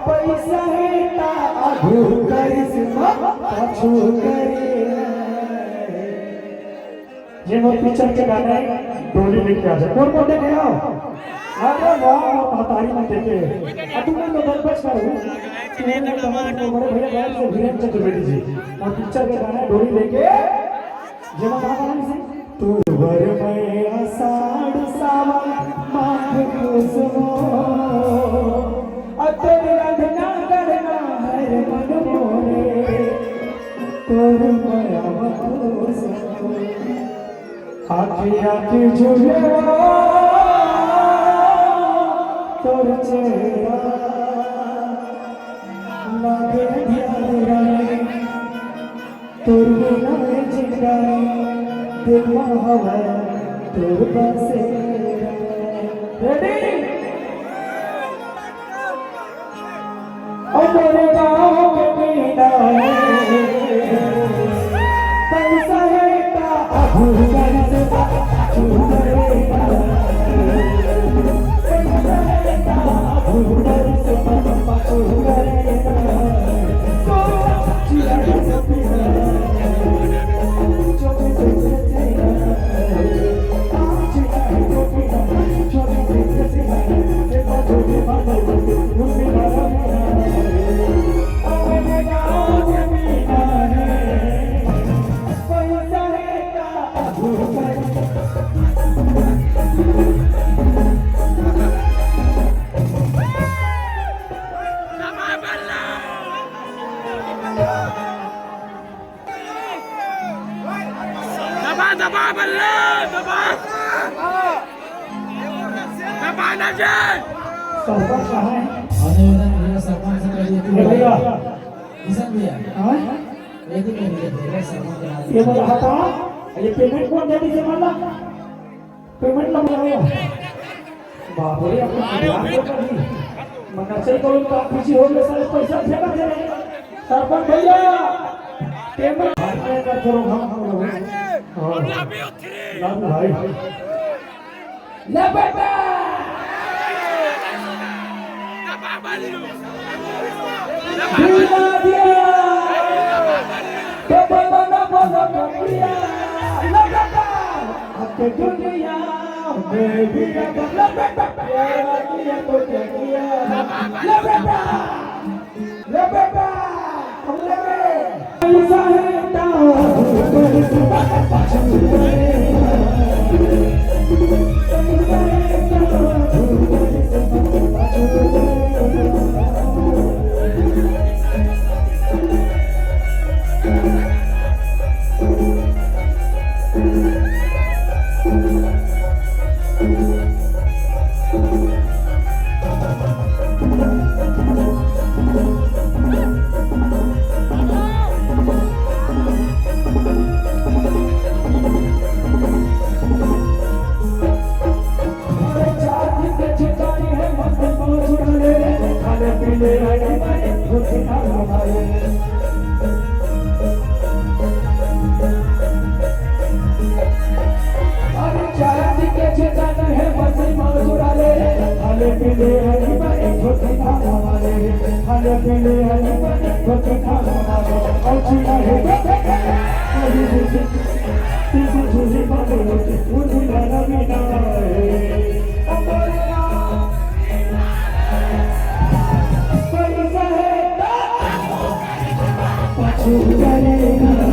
पैसा है आधू करिस पाछू करे ये वो पिक्चर के गाने डोली लेके आ जाए कौन देखे आओ अरे वाह तारी में देखे तुमने तो दरबार करो तुमने तमाम बड़े भैया गायक से वीरेंद्र चतुर्वेदी जी और पिक्चर के गाने डोली लेके ये वो कहां गाना से तू वर में आषाढ़ सावन माघ पूसो अतरी राधना करना है मन मोरे तोर माया मत आखी आखी झूले तोर चेहरा लागे ध्यान रानी तोर बिना जिंदगी दिल हवा तोर बसेरा रेडी ओ मेरे गाँव के मीना पैसा है का अभू से दबा बल्ला दबा दबा ना जाए सरपंच कहाँ है अनिवार्य मेरा सरपंच से कहिए भैया किसान भैया हाँ ये तो मेरे सरपंच ये बोला था ये पेमेंट कौन दे दीजिए माला पेमेंट लग जाएगा बाप रे अपने मना से करो तो आप पीछे हो गए सारे पैसा फेंका दे सरपंच भैया पेमेंट का करो हम लोग भाई ले बेटा दिला दिया तो बोलो कपिया ले बेटा आपके दुनिया में भी ले बेटा प्यार किया तो क्या किया ले बेटा हम ले पैसा है Thank you.